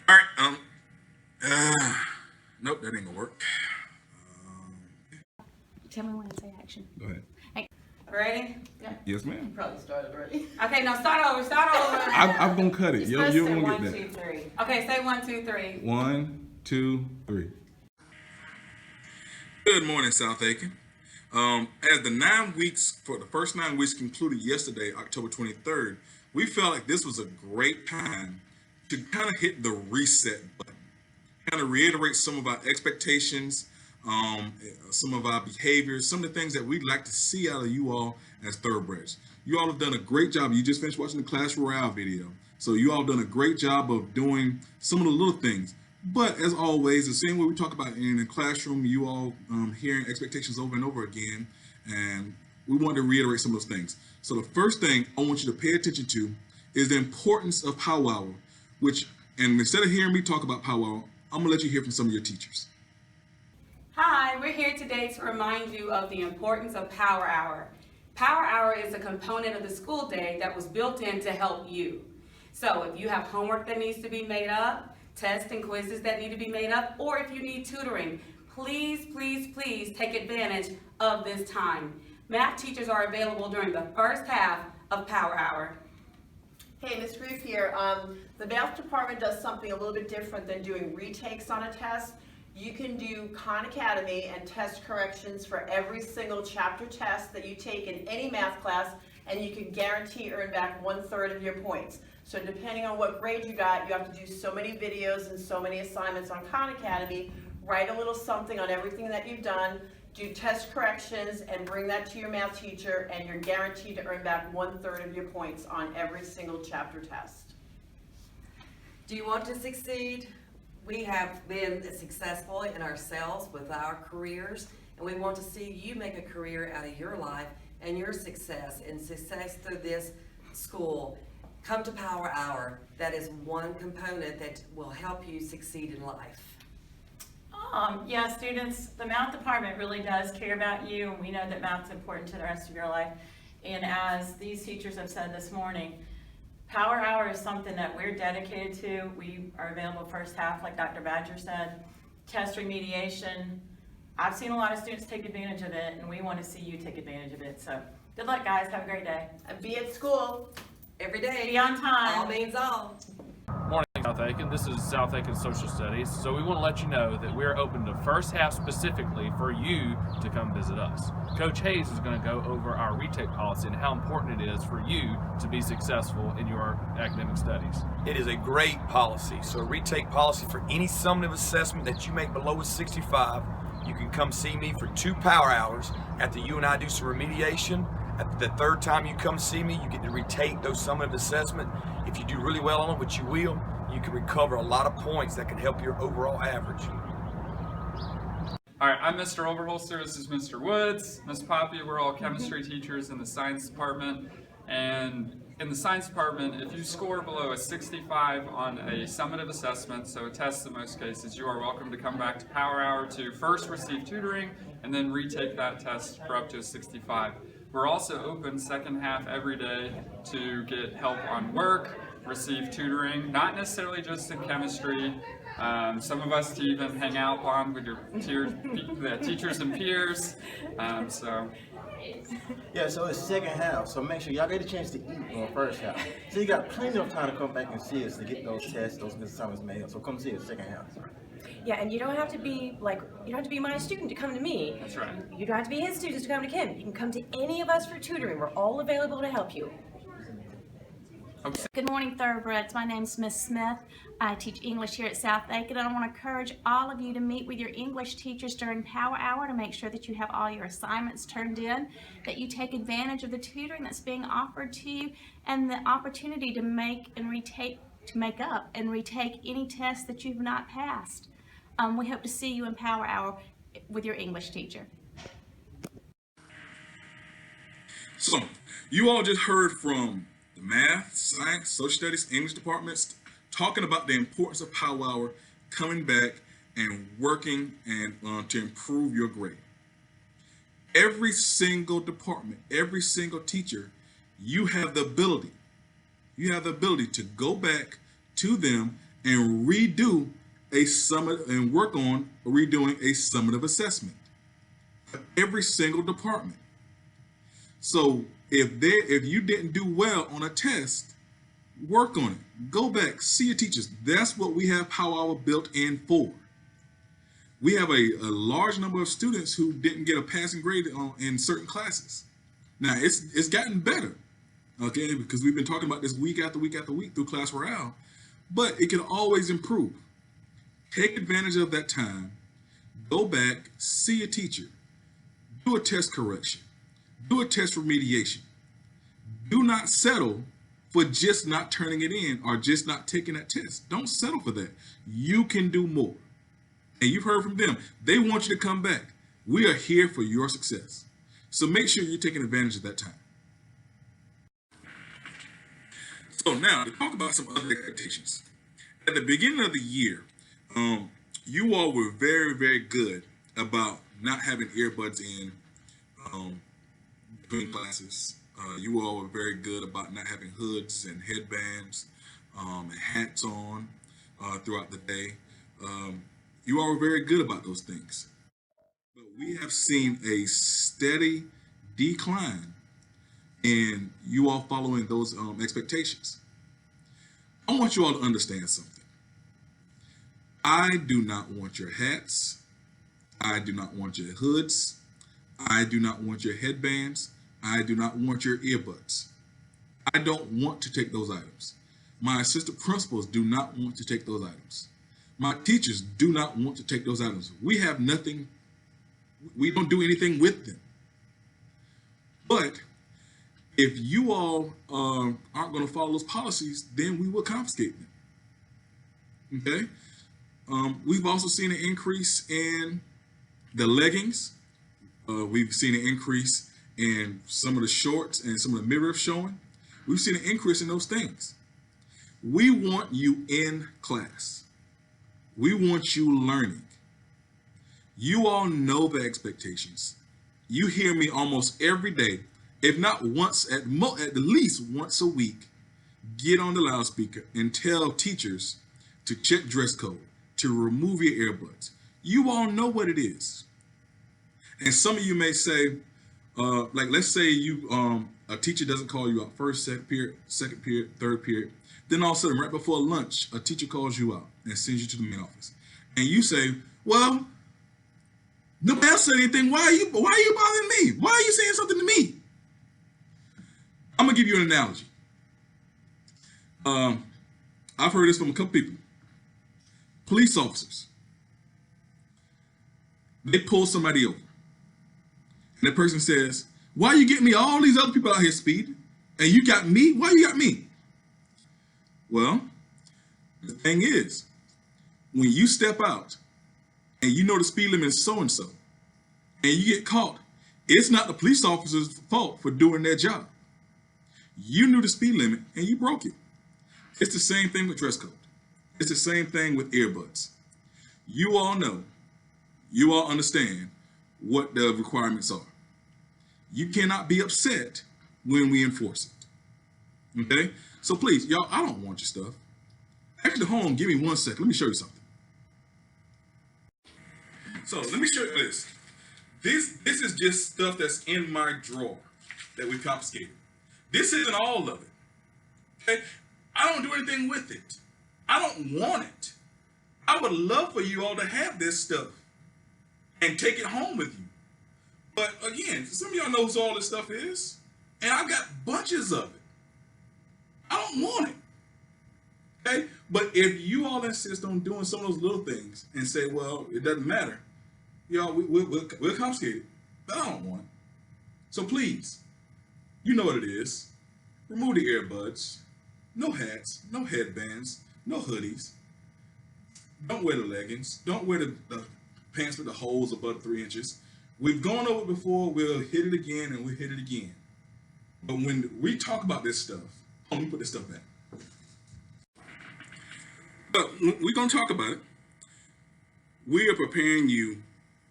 All right. Nope, that ain't gonna work. Tell me when to say action. Go ahead. Hey, ready? Yeah. Yes, ma'am. Probably started already. Okay, now start over. Start over. I'm gonna cut it. You're You supposed to won't say get 1, that. 2, 3. Okay, say 1, 2, 3. 1, 2, 3. Good morning, South Aiken. As the 9 weeks for the first 9 weeks concluded yesterday, October 23rd, we felt like this was a great time to kind of hit the reset button, kind of reiterate some of our expectations, some of our behaviors, some of the things that we'd like to see out of you all as thoroughbreds. You all have done a great job. You just finished watching the Class Royale video. So you all have done a great job of doing some of the little things. But as always, the same way we talk about in the classroom, you all hearing expectations over and over again, and we want to reiterate some of those things. So the first thing I want you to pay attention to is the importance of Power Hour, and instead of hearing me talk about Power Hour, I'm gonna let you hear from some of your teachers. Hi, we're here today to remind you of the importance of Power Hour. Power Hour is a component of the school day that was built in to help you. So if you have homework that needs to be made up, tests and quizzes that need to be made up, or if you need tutoring, please, please, please take advantage of this time. Math teachers are available during the first half of Power Hour. Hey, Ms. Reef here. The math department does something a little bit different than doing retakes on a test. You can do Khan Academy and test corrections for every single chapter test that you take in any math class, and you can guarantee earn back 1/3 of your points. So depending on what grade you got, you have to do so many videos and so many assignments on Khan Academy, write a little something on everything that you've done, do test corrections, and bring that to your math teacher, and you're guaranteed to earn back 1/3 of your points on every single chapter test. Do you want to succeed? We have been successful in ourselves with our careers, and we want to see you make a career out of your life and your success through this school. Come to Power Hour. That is one component that will help you succeed in life. Yeah, students, the math department really does care about you, and we know that math's important to the rest of your life. And as these teachers have said this morning, Power Hour is something that we're dedicated to. We are available first half, like Dr. Badger said. Test remediation. I've seen a lot of students take advantage of it, and we want to see you take advantage of it. So good luck, guys. Have a great day. And be at school. Every day. Be on time. All means all. Morning, South Aiken. This is South Aiken Social Studies. So we want to let you know that we are open to first half specifically for you to come visit us. Coach Hayes is going to go over our retake policy and how important it is for you to be successful in your academic studies. It is a great policy. So a retake policy for any summative assessment that you make below a 65, you can come see me for 2 power hours after you and I do some remediation. At the third time you come see me, you get to retake those summative assessment. If you do really well on it, which you will, you can recover a lot of points that can help your overall average. All right, I'm Mr. Overholster, this is Mr. Woods, Ms. Poppy, we're all chemistry teachers in the science department. And in the science department, if you score below a 65 on a summative assessment, so a test in most cases, you are welcome to come back to Power Hour to first receive tutoring and then retake that test for up to a 65. We're also open second half every day to get help on work, receive tutoring, not necessarily just in chemistry. Some of us to even hang out on with your teachers and peers. Yeah, so it's second half, so make sure y'all get a chance to eat on first half. So you got plenty of time to come back and see us to get those tests, those assignments made up. So come see us second half. Yeah, and you don't have to be my student to come to me. That's right. You don't have to be his students to come to Kim. You can come to any of us for tutoring. We're all available to help you. Okay. Good morning, thoroughbreds. My name's Miss Smith. I teach English here at South Aiken, and I want to encourage all of you to meet with your English teachers during Power Hour to make sure that you have all your assignments turned in, that you take advantage of the tutoring that's being offered to you, and the opportunity to make up and retake any test that you've not passed. We hope to see you in Power Hour with your English teacher. So, you all just heard from the math, science, social studies, English departments talking about the importance of Power Hour, coming back and working and to improve your grade. Every single department, every single teacher, you have the ability to go back to them and redo a summit and work on redoing a summative assessment for every single department. So if you didn't do well on a test, work on it. Go back, see your teachers. That's what we have Power Hour built in for. We have a large number of students who didn't get a passing grade in certain classes. Now it's gotten better, okay, because we've been talking about this week after week after week through Class Royale, but it can always improve. Take advantage of that time. Go back, see a teacher, do a test correction, do a test remediation. Do not settle for just not turning it in or just not taking that test. Don't settle for that. You can do more. And you've heard from them. They want you to come back. We are here for your success. So make sure you're taking advantage of that time. So now to talk about some other expectations. At the beginning of the year, you all were very, very good about not having earbuds in between classes. You all were very good about not having hoods and headbands and hats on throughout the day. You all were very good about those things. But we have seen a steady decline in you all following those expectations. I want you all to understand something. I do not want your hats. I do not want your hoods. I do not want your headbands. I do not want your earbuds. I don't want to take those items. My assistant principals do not want to take those items. My teachers do not want to take those items. We have nothing, we don't do anything with them. But if you all aren't going to follow those policies, then we will confiscate them. Okay? We've also seen an increase in the leggings. We've seen an increase in some of the shorts and some of the midriff showing. We've seen an increase in those things. We want you in class. We want you learning. You all know the expectations. You hear me almost every day, if not once, at least once a week, get on the loudspeaker and tell teachers to check dress code, to remove your earbuds. You all know what it is. And some of you may say, like let's say you a teacher doesn't call you out first, second period, third period. Then all of a sudden, right before lunch, a teacher calls you out and sends you to the main office. And you say, well, nobody else said anything. Why are you bothering me? Why are you saying something to me? I'm gonna give you an analogy. I've heard this from a couple people. Police officers. They pull somebody over. And the person says, why you getting me all these other people out here speeding? And you got me? Why you got me? Well, the thing is, when you step out and you know the speed limit is so-and-so, and you get caught, it's not the police officer's fault for doing their job. You knew the speed limit and you broke it. It's the same thing with dress code. It's the same thing with earbuds. You all know, you all understand what the requirements are. You cannot be upset when we enforce it. Okay? So please, y'all, I don't want your stuff. Actually, hold on, give me 1 second. Let me show you something. So let me show you this. This is just stuff that's in my drawer that we confiscated. This isn't all of it. Okay? I don't do anything with it. I don't want it. I would love for you all to have this stuff and take it home with you. But again, some of y'all know who all this stuff is, and I've got bunches of it. I don't want it. Okay? But if you all insist on doing some of those little things and say, well, it doesn't matter, y'all, we'll confiscate it. But I don't want it. So please, you know what it is. Remove the earbuds. No hats, no headbands, no hoodies. Don't wear the leggings. Don't wear the pants with the holes above 3 inches. We've gone over it before. We'll hit it again and we'll hit it again. But when we talk about this stuff, let me put this stuff back. But we're going to talk about it. We are preparing you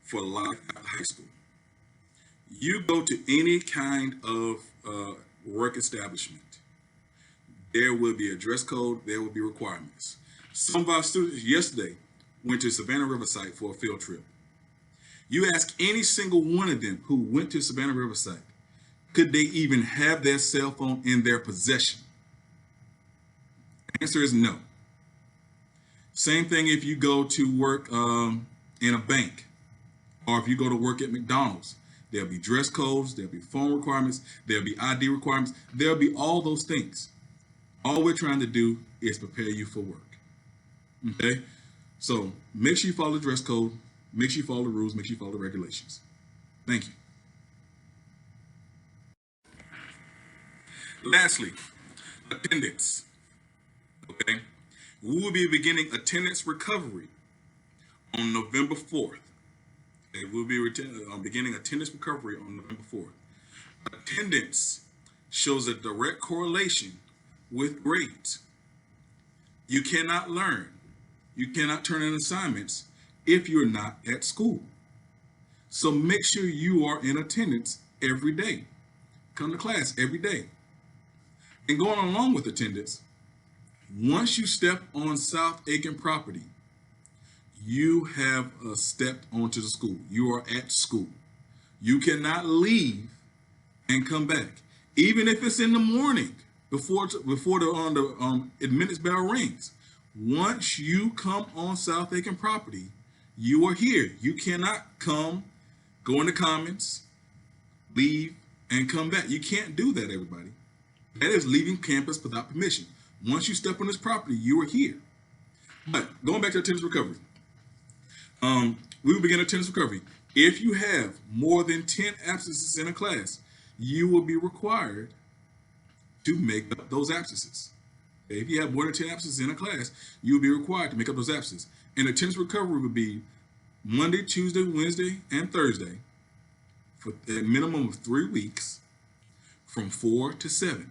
for life after high school. You go to any kind of work establishment, there will be a dress code, there will be requirements. Some of our students yesterday went to Savannah Riverside for a field trip. You ask any single one of them who went to Savannah Riverside, could they even have their cell phone in their possession? The answer is no. Same thing if you go to work in a bank, or if you go to work at McDonald's. There'll be dress codes, there'll be phone requirements, there'll be ID requirements, there'll be all those things. All we're trying to do is prepare you for work. Okay? So make sure you follow the dress code, make sure you follow the rules, make sure you follow the regulations. Thank you. Lastly, attendance. Okay? We will be beginning attendance recovery on November 4th. Okay? We'll be beginning attendance recovery on November 4th. Attendance shows a direct correlation with grades. You cannot learn, you cannot turn in assignments if you're not at school. So make sure you are in attendance every day. Come to class every day. And going along with attendance, once you step on South Aiken property, you have stepped onto the school. You are at school. You cannot leave and come back, even if it's in the morning before the admittance bell rings. Once you come on South Aiken property, you are here. You cannot come, go in the comments, leave, and come back. You can't do that, everybody. That is leaving campus without permission. Once you step on this property, you are here. But going back to attendance recovery, we will begin attendance recovery. If you have more than 10 absences in a class, you will be required to make up those absences. If you have more than 10 absences in a class, you will be required to make up those absences. And attendance recovery will be Monday, Tuesday, Wednesday, and Thursday for a minimum of 3 weeks from 4 to 7.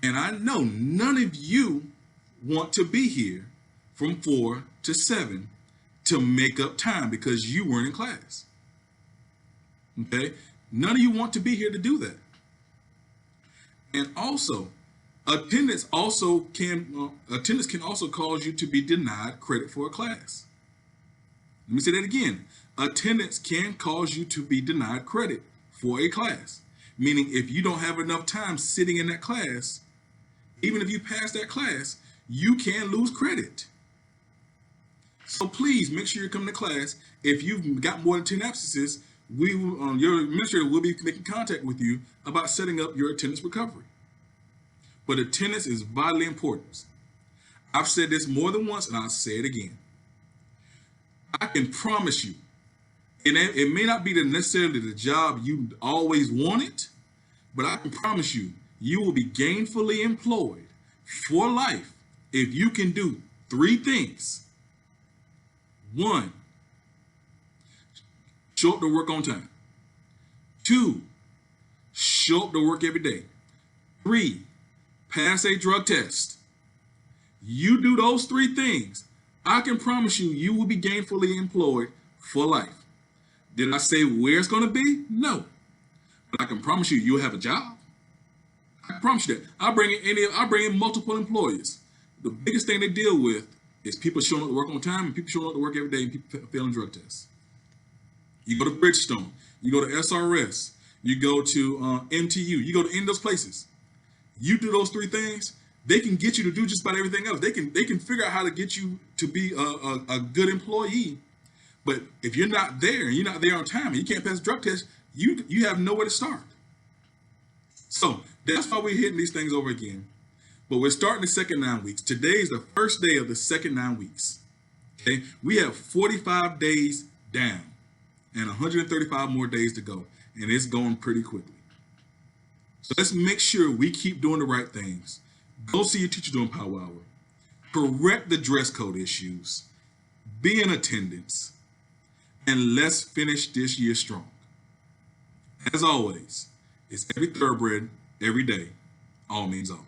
And I know none of you want to be here from 4 to 7 to make up time because you weren't in class. Okay? None of you want to be here to do that. And also, attendance can also cause you to be denied credit for a class. Let me say that again. Attendance can cause you to be denied credit for a class. Meaning if you don't have enough time sitting in that class, even if you pass that class, you can lose credit. So please make sure you're coming to class. If you've got more than 10 absences, your administrator will be making contact with you about setting up your attendance recovery. But attendance is vitally important. I've said this more than once, and I'll say it again. I can promise you, it may not be necessarily the job you always wanted, but I can promise you, you will be gainfully employed for life if you can do 3 things. 1, show up to work on time. 2, show up to work every day. 3, pass a drug test. You do those 3 things, I can promise you, you will be gainfully employed for life. Did I say where it's going to be? No. But I can promise you, you'll have a job. I promise you that. I bring in multiple employees. The biggest thing they deal with is people showing up to work on time and people showing up to work every day and people failing drug tests. You go to Bridgestone, you go to SRS, you go to MTU, you go to any of those places. You do those 3 things, they can get you to do just about everything else. They can figure out how to get you to be a good employee. But if you're not there and you're not there on time and you can't pass the drug test, you have nowhere to start. So that's why we're hitting these things over again. But we're starting the second 9 weeks. Today is the first day of the second 9 weeks. Okay, we have 45 days down and 135 more days to go, and it's going pretty quickly. So let's make sure we keep doing the right things. Go see your teacher during Power Hour. Correct the dress code issues. Be in attendance. And let's finish this year strong. As always, it's every thoroughbred, every day. All means all.